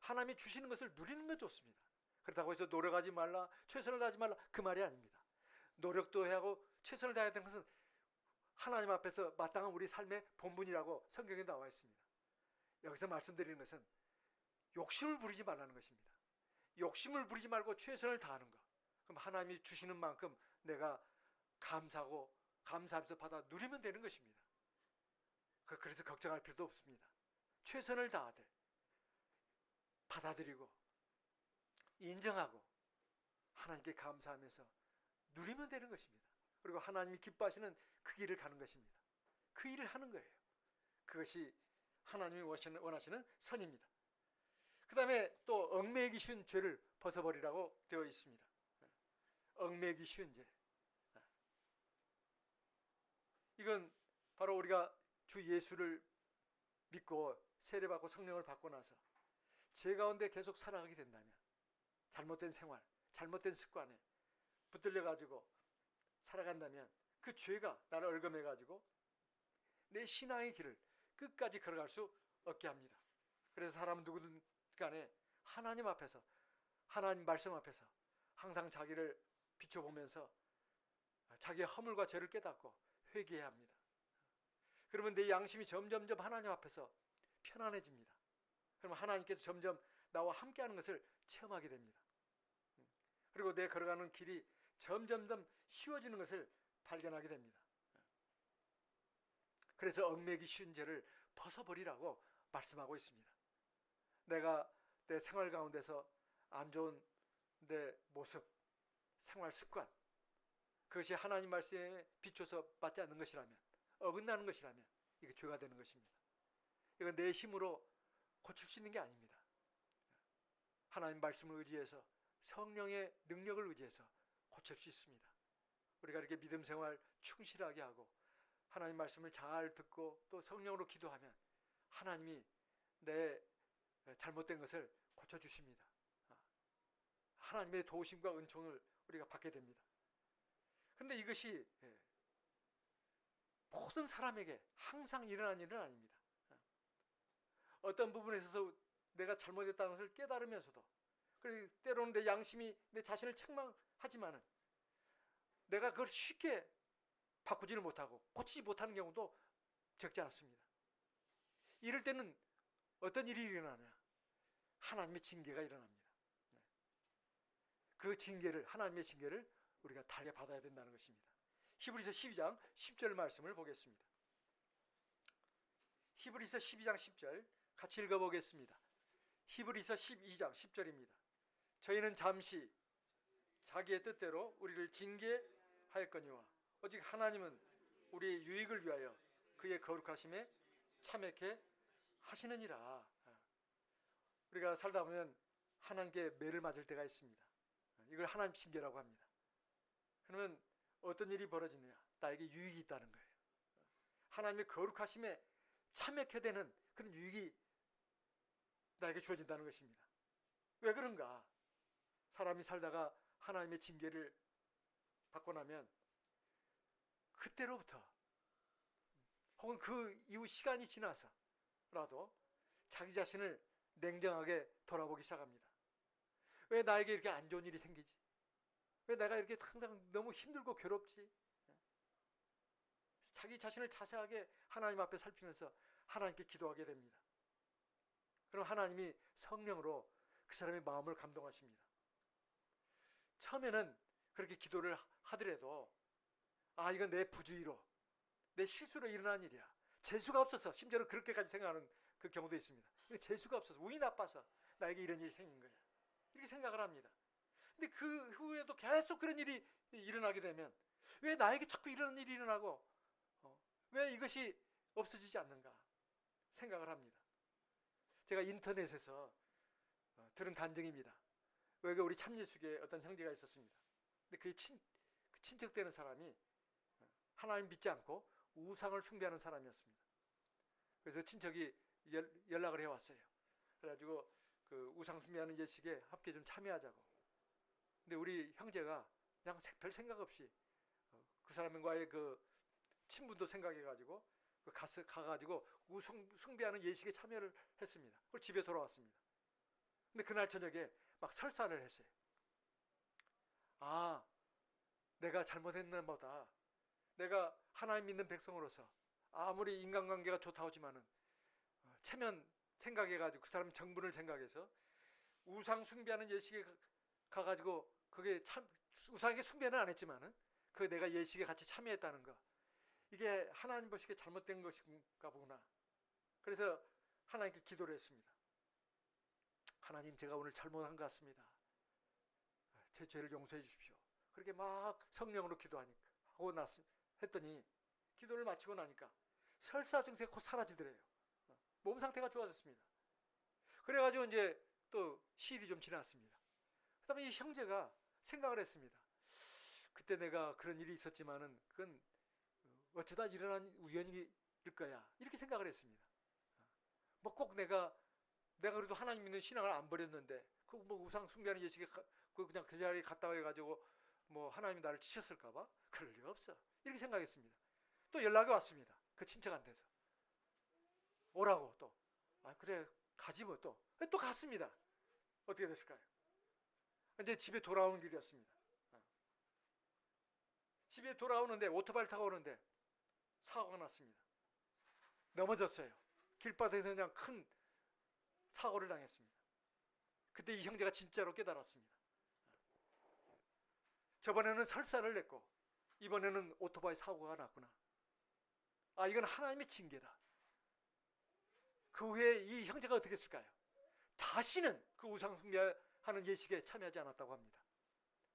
하나님이 주시는 것을 누리는 건 좋습니다. 그렇다고 해서 노력하지 말라, 최선을 다하지 말라, 그 말이 아닙니다. 노력도 해야 하고 최선을 다해야 되는 것은 하나님 앞에서 마땅한 우리 삶의 본분이라고 성경에 나와 있습니다. 여기서 말씀드리는 것은 욕심을 부리지 말라는 것입니다. 욕심을 부리지 말고 최선을 다하는 것. 그럼 하나님이 주시는 만큼 내가 감사하고 감사하면서 받아 누리면 되는 것입니다. 그래서 걱정할 필요도 없습니다. 최선을 다하되 받아들이고 인정하고 하나님께 감사하면서 누리면 되는 것입니다. 그리고 하나님이 기뻐하시는 그 길을 가는 것입니다. 그 일을 하는 거예요. 그것이 하나님이 원하시는 선입니다. 그 다음에 또 얽매이기 쉬운 죄를 벗어버리라고 되어 있습니다. 얽매이기 쉬운 죄. 이건 바로 우리가 주 예수를 믿고 세례받고 성령을 받고 나서 죄 가운데 계속 살아가게 된다면, 잘못된 생활, 잘못된 습관에 붙들려 가지고 살아간다면 그 죄가 나를 얽어매 가지고 내 신앙의 길을 끝까지 걸어갈 수 없게 합니다. 그래서 사람은 누구든 간에 하나님 앞에서, 하나님 말씀 앞에서 항상 자기를 비춰보면서 자기의 허물과 죄를 깨닫고 회개해야 합니다. 그러면 내 양심이 점점점 하나님 앞에서 편안해집니다. 그러면 하나님께서 점점 나와 함께하는 것을 체험하게 됩니다. 그리고 내 걸어가는 길이 점점점 쉬워지는 것을 발견하게 됩니다. 그래서 얽매이기 쉬운 죄를 벗어버리라고 말씀하고 있습니다. 내가 내 생활 가운데서 안 좋은 내 모습, 생활 습관, 그것이 하나님 말씀에 비춰서 맞지 않는 것이라면, 어긋나는 것이라면 이게 죄가 되는 것입니다. 이건 내 힘으로 고칠 수 있는 게 아닙니다. 하나님 말씀을 의지해서, 성령의 능력을 의지해서 고칠 수 있습니다. 우리가 이렇게 믿음 생활 충실하게 하고 하나님 말씀을 잘 듣고 또 성령으로 기도하면 하나님이 내 잘못된 것을 고쳐주십니다. 하나님의 도우심과 은총을 우리가 받게 됩니다. 그런데 이것이 모든 사람에게 항상 일어나는 일은 아닙니다. 어떤 부분에 있어서 내가 잘못했다는 것을 깨달으면서도, 그리고 때로는 내 양심이 내 자신을 책망하지만은 내가 그걸 쉽게 바꾸지를 못하고 고치지 못하는 경우도 적지 않습니다. 이럴 때는 어떤 일이 일어나냐? 하나님의 징계가 일어납니다. 그 징계를, 하나님의 징계를 우리가 달게 받아야 된다는 것입니다. 히브리서 12장 10절 말씀을 보겠습니다. 히브리서 12장 10절 같이 읽어보겠습니다. 히브리서 12장 10절입니다. 저희는 잠시 자기의 뜻대로 우리를 징계하였거니와 오직 하나님은 우리의 유익을 위하여 그의 거룩하심에 참여케 하시느니라. 우리가 살다 보면 하나님께 매를 맞을 때가 있습니다. 이걸 하나님 징계라고 합니다. 그러면 어떤 일이 벌어지느냐? 나에게 유익이 있다는 거예요. 하나님의 거룩하심에 참여케 되는 그런 유익이 나에게 주어진다는 것입니다. 왜 그런가? 사람이 살다가 하나님의 징계를 받고 나면 그때로부터 혹은 그 이후 시간이 지나서라도 자기 자신을 냉정하게 돌아보기 시작합니다. 왜 나에게 이렇게 안 좋은 일이 생기지? 왜 내가 이렇게 항상 너무 힘들고 괴롭지? 자기 자신을 자세하게 하나님 앞에 살피면서 하나님께 기도하게 됩니다. 그럼 하나님이 성령으로 그 사람의 마음을 감동하십니다. 처음에는 그렇게 기도를 하더라도 이건 내 부주의로, 내 실수로 일어난 일이야. 재수가 없어서, 심지어는 그렇게까지 생각하는 그 경우도 있습니다. 재수가 없어서, 운이 나빠서 나에게 이런 일이 생긴 거야. 이렇게 생각을 합니다. 근데 그 후에도 계속 그런 일이 일어나게 되면 왜 나에게 자꾸 이런 일이 일어나고 왜 이것이 없어지지 않는가 생각을 합니다. 제가 인터넷에서 들은 간증입니다. 여기 우리 참예숙에 어떤 형제가 있었습니다. 근데 그 친척되는 사람이 하나님 믿지 않고 우상을 숭배하는 사람이었습니다. 그래서 친척이 연락을 해왔어요. 그래가지고 그 우상 숭배하는 예식에 함께 좀 참여하자고. 근데 우리 형제가 그냥 별 생각 없이 그 사람과의 그 친분도 생각해가지고 가가지고 우상 숭배하는 예식에 참여를 했습니다. 그리고 집에 돌아왔습니다. 근데 그날 저녁에 막 설사를 했어요. 내가 잘못했나 보다. 내가 하나님 믿는 백성으로서 아무리 인간관계가 좋다고 하지만은 체면 생각해가지고 그 사람 정분을 생각해서 우상 숭배하는 예식에 가가지고 그게 참 우상에게 숭배는 안 했지만은 그 내가 예식에 같이 참여했다는 거, 이게 하나님 보시기에 잘못된 것인가 보구나. 그래서 하나님께 기도를 했습니다. 하나님, 제가 오늘 잘못한 것 같습니다. 제 죄를 용서해 주십시오. 그렇게 막 성령으로 했더니 기도를 마치고 나니까 설사 증세가 곧 사라지더래요. 몸 상태가 좋아졌습니다. 그래가지고 이제 또 시일이 좀 지났습니다. 그 다음에 이 형제가 생각을 했습니다. 그때 내가 그런 일이 있었지만은 그건 어쩌다 일어난 우연일 거야, 이렇게 생각을 했습니다. 뭐 꼭 내가 그래도 하나님 믿는 신앙을 안 버렸는데 그 뭐 우상 숭배하는 예식에 그냥 그 자리에 갔다 와가지고 뭐 하나님이 나를 치셨을까봐? 그럴 리가 없어, 이렇게 생각했습니다. 또 연락이 왔습니다. 그 친척한테서 오라고. 또 그래 가지 뭐. 또 갔습니다. 어떻게 됐을까요? 이제 집에 돌아오는 길이었습니다. 집에 돌아오는데 오토바이를 타고 오는데 사고가 났습니다. 넘어졌어요. 길바닥에서 그냥 큰 사고를 당했습니다. 그때 이 형제가 진짜로 깨달았습니다. 저번에는 설사를 냈고 이번에는 오토바이 사고가 났구나. 이건 하나님의 징계다. 그 후에 이 형제가 어떻게 했을까요? 다시는 그 우상 숭배하는 예식에 참여하지 않았다고 합니다.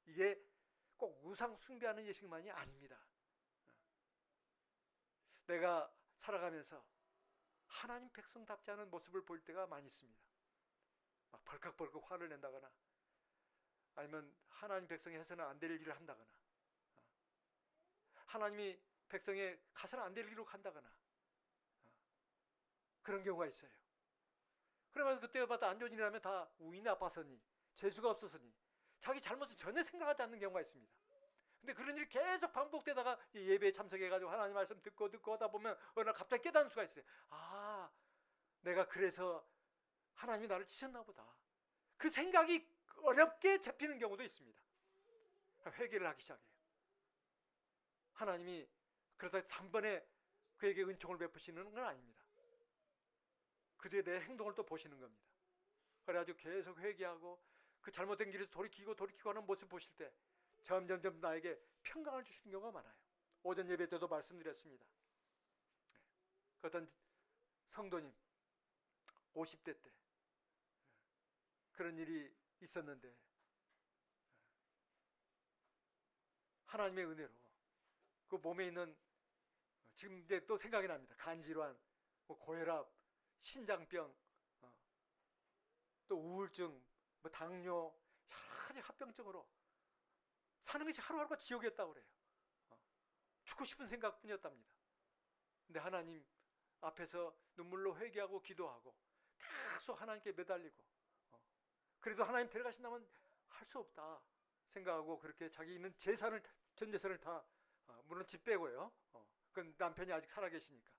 이게 꼭 우상 숭배하는 예식만이 아닙니다. 내가 살아가면서 하나님 백성답지 않은 모습을 볼 때가 많이 있습니다. 막 벌컥벌컥 화를 낸다거나, 아니면 하나님 백성이 해서는 안 될 일을 한다거나, 하나님이 백성에 가서는 안 될 일로 간다거나, 그런 경우가 있어요. 그러면서 그때마다 안 좋은 일을 하면 다 우인이 아파서니, 재수가 없어서니, 자기 잘못을 전혀 생각하지 않는 경우가 있습니다. 근데 그런 일이 계속 반복되다가 예배에 참석해가지고 하나님 말씀 듣고 하다 보면 어느 날 갑자기 깨닫는 수가 있어요. 내가 그래서 하나님이 나를 치셨나 보다. 그 생각이 어렵게 잡히는 경우도 있습니다. 회개를 하기 시작해요. 하나님이 그러다 단번에 그에게 은총을 베푸시는 건 아닙니다. 그 뒤에 내 행동을 또 보시는 겁니다. 그래가지고 계속 회개하고 그 잘못된 길에서 돌이키고 하는 모습 보실 때 점점점 나에게 평강을 주시는 경우가 많아요. 오전 예배 때도 말씀드렸습니다. 어떤 성도님 50대 때 그런 일이 있었는데 하나님의 은혜로 그 몸에 있는, 지금 이제 또 생각이 납니다. 간질환, 고혈압, 신장병, 또 우울증, 당뇨, 여러 가지 합병증으로 사는 것이 하루하루가 지옥이었다고 그래요. 죽고 싶은 생각뿐이었답니다. 근데 하나님 앞에서 눈물로 회개하고 기도하고 계속 하나님께 매달리고, 그래도 하나님 데려가신다면 할 수 없다 생각하고 그렇게 자기 있는 재산을, 전 재산을 다, 물론 집 빼고요. 그건 남편이 아직 살아계시니까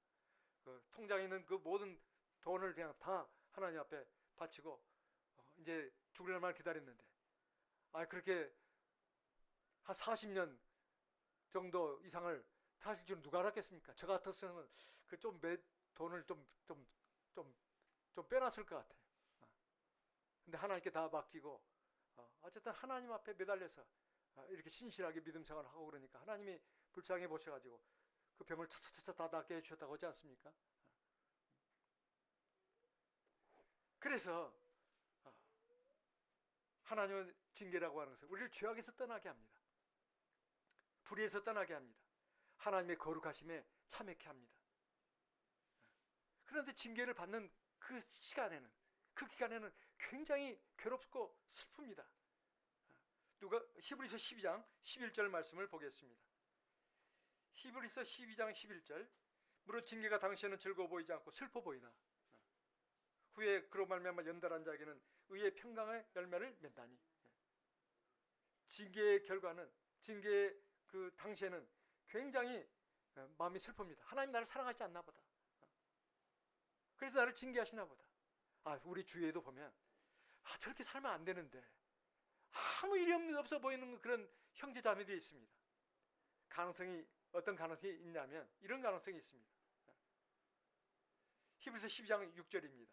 그 통장에 있는 그 모든 돈을 그냥 다 하나님 앞에 바치고 이제 죽을 날만 기다렸는데, 그렇게 한 40년 정도 이상을 사실 줄 누가 알았겠습니까? 저 같았으면 그 돈을 좀 빼놨을 것 같아요. 근데 하나님께 다 맡기고, 어쨌든 하나님 앞에 매달려서 이렇게 신실하게 믿음 생활을 하고 그러니까 하나님이 불쌍해 보셔가지고 그 병을 차차차차 다 낫게 해주셨다고 하지 않습니까? 그래서 하나님은 징계라고 하는 것은 우리를 죄악에서 떠나게 합니다. 불의에서 떠나게 합니다. 하나님의 거룩하심에 참여케 합니다. 그런데 징계를 받는 그 기간에는 굉장히 괴롭고 슬픕니다. 히브리서 12장 11절 말씀을 보겠습니다. 히브리서 12장 11절. 무릇 징계가 당시에는 즐거워 보이지 않고 슬퍼 보이나 후에 그로 말미암아 연달한 자에게는 의의 평강의 열매를 맺나니. 징계의 결과는, 징계의 그 당시에는 굉장히 마음이 슬픕니다. 하나님 나를 사랑하지 않나 보다. 그래서 나를 징계하시나 보다. 우리 주위에도 보면 저렇게 살면 안 되는데 아무 일이 없어 보이는 그런 형제 자매들이 있습니다. 어떤 가능성이 있냐면 이런 가능성이 있습니다. 히브리서 12장 6절입니다.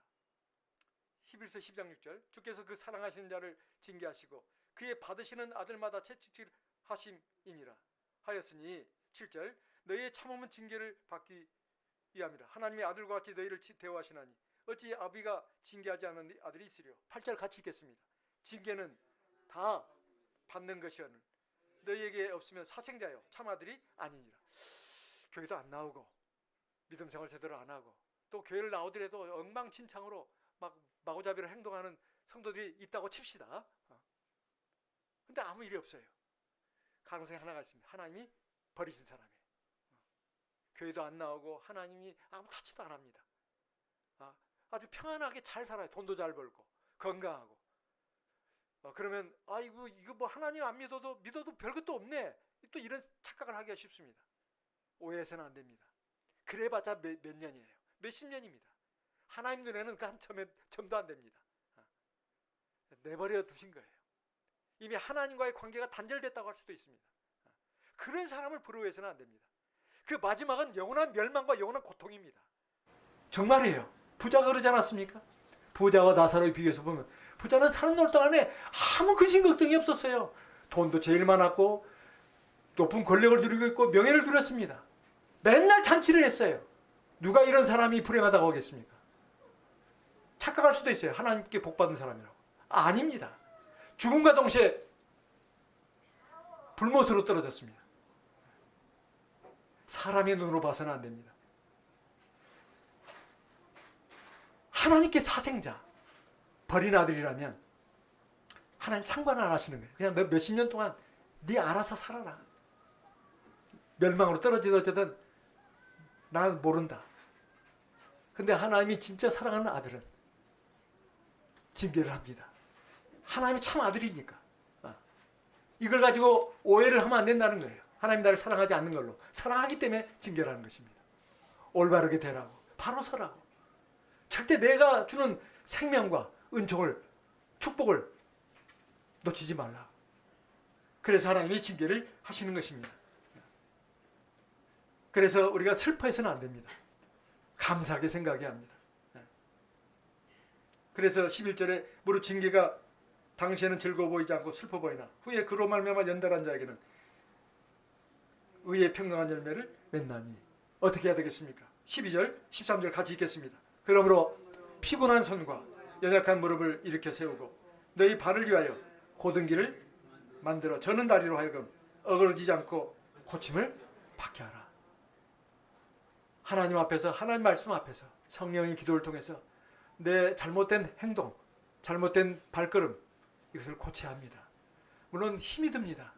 히브리서 10장 6절. 주께서 그 사랑하시는 자를 징계하시고 그의 받으시는 아들마다 채찍질 하심이니라 하였으니. 7절. 너희의 참음은 징계를 받기 위함이라. 하나님의 아들과 같이 너희를 대우하시나니 어찌 아비가 징계하지 않은 아들이 있으리요. 8절 같이 읽겠습니다. 징계는 다 받는 것이오늘 너희에게 없으면 사생자요 참 아들이 아니니라. 교회도 안 나오고 믿음 생활 제대로 안 하고 또 교회를 나오더라도 엉망진창으로 막 마구잡이로 행동하는 성도들이 있다고 칩시다. 근데 아무 일이 없어요. 가능성이 하나가 있습니다. 하나님이 버리신 사람이에요. 교회도 안 나오고 하나님이 아무 타치도 안 합니다. 아주 평안하게 잘 살아요. 돈도 잘 벌고 건강하고. 그러면 아이고 이거 뭐 하나님 안 믿어도 별것도 없네. 또 이런 착각을 하기가 쉽습니다. 오해해서는 안 됩니다. 그래봤자 몇 년이에요. 몇십 년입니다. 하나님 눈에는 그 한 점도 안 됩니다. 내버려 두신 거예요. 이미 하나님과의 관계가 단절됐다고 할 수도 있습니다. 그런 사람을 부러워해서는 안 됩니다. 그 마지막은 영원한 멸망과 영원한 고통입니다. 정말이에요. 부자가 그러지 않았습니까? 부자와 나사로의 비교해서 보면 부자는 사는 날 동안에 아무 근심 걱정이 없었어요. 돈도 제일 많았고 높은 권력을 누리고 있고 명예를 누렸습니다. 맨날 잔치를 했어요. 누가 이런 사람이 불행하다고 하겠습니까? 착각할 수도 있어요. 하나님께 복받은 사람이라고. 아닙니다. 죽음과 동시에 불못으로 떨어졌습니다. 사람의 눈으로 봐서는 안 됩니다. 하나님께 사생자, 버린 아들이라면 하나님 상관 안 하시는 거예요. 그냥 너 몇십 년 동안 네 알아서 살아라. 멸망으로 떨어지든 난 모른다. 근데 하나님이 진짜 사랑하는 아들은 징계를 합니다. 하나님이 참 아들이니까. 이걸 가지고 오해를 하면 안 된다는 거예요. 하나님 나를 사랑하지 않는 걸로. 사랑하기 때문에 징계를 하는 것입니다. 올바르게 되라고. 바로 서라고. 절대 내가 주는 생명과 은총을, 축복을 놓치지 말라. 그래서 하나님이 징계를 하시는 것입니다. 그래서 우리가 슬퍼해서는 안 됩니다. 감사하게 생각해야 합니다. 그래서 11절에 무릇 징계가 당시에는 즐거워 보이지 않고 슬퍼 보이나 후에 그로 말미암아 연달한 자에게는 의의 평강한 열매를 맺나니 어떻게 해야 되겠습니까? 12절, 13절 같이 읽겠습니다. 그러므로 피곤한 손과 연약한 무릎을 일으켜 세우고 너희 발을 위하여 곧은 길을 만들어 저는 다리로 하여금 어그러지지 않고 고침을 받게 하라. 하나님 앞에서, 하나님 말씀 앞에서 성령의 기도를 통해서 내 잘못된 행동, 잘못된 발걸음 이것을 고쳐야 합니다. 물론 힘이 듭니다.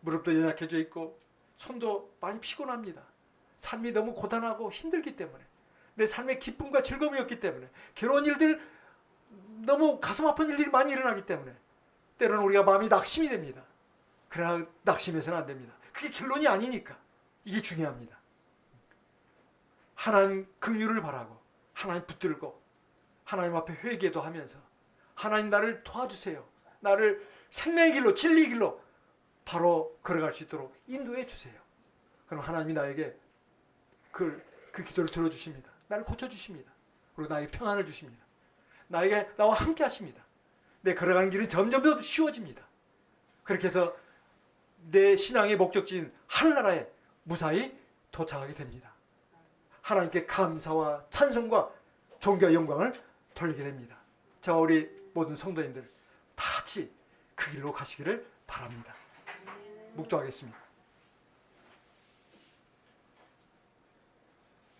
무릎도 연약해져 있고 손도 많이 피곤합니다. 삶이 너무 고단하고 힘들기 때문에 내 삶의 기쁨과 즐거움이 없기 때문에 괴로운 일들, 너무 가슴 아픈 일들이 많이 일어나기 때문에 때로는 우리가 마음이 낙심이 됩니다. 그러나 낙심해서는 안 됩니다. 그게 결론이 아니니까 이게 중요합니다. 하나님 긍휼을 바라고 하나님 붙들고 하나님 앞에 회개도 하면서 하나님 나를 도와주세요. 나를 생명의 길로 진리의 길로 바로 걸어갈 수 있도록 인도해 주세요. 그럼 하나님이 나에게 그 기도를 들어주십니다. 나를 고쳐주십니다. 그리고 나에게 평안을 주십니다. 나와 함께 하십니다. 내 걸어가는 길은 점점 더 쉬워집니다. 그렇게 해서 내 신앙의 목적지인 하늘나라에 무사히 도착하게 됩니다. 하나님께 감사와 찬송과 존귀와 영광을 돌리게 됩니다. 저와 우리 모든 성도님들 다 같이 그 길로 가시기를 바랍니다. 묵도하겠습니다.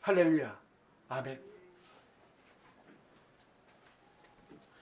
할렐루야. 아멘.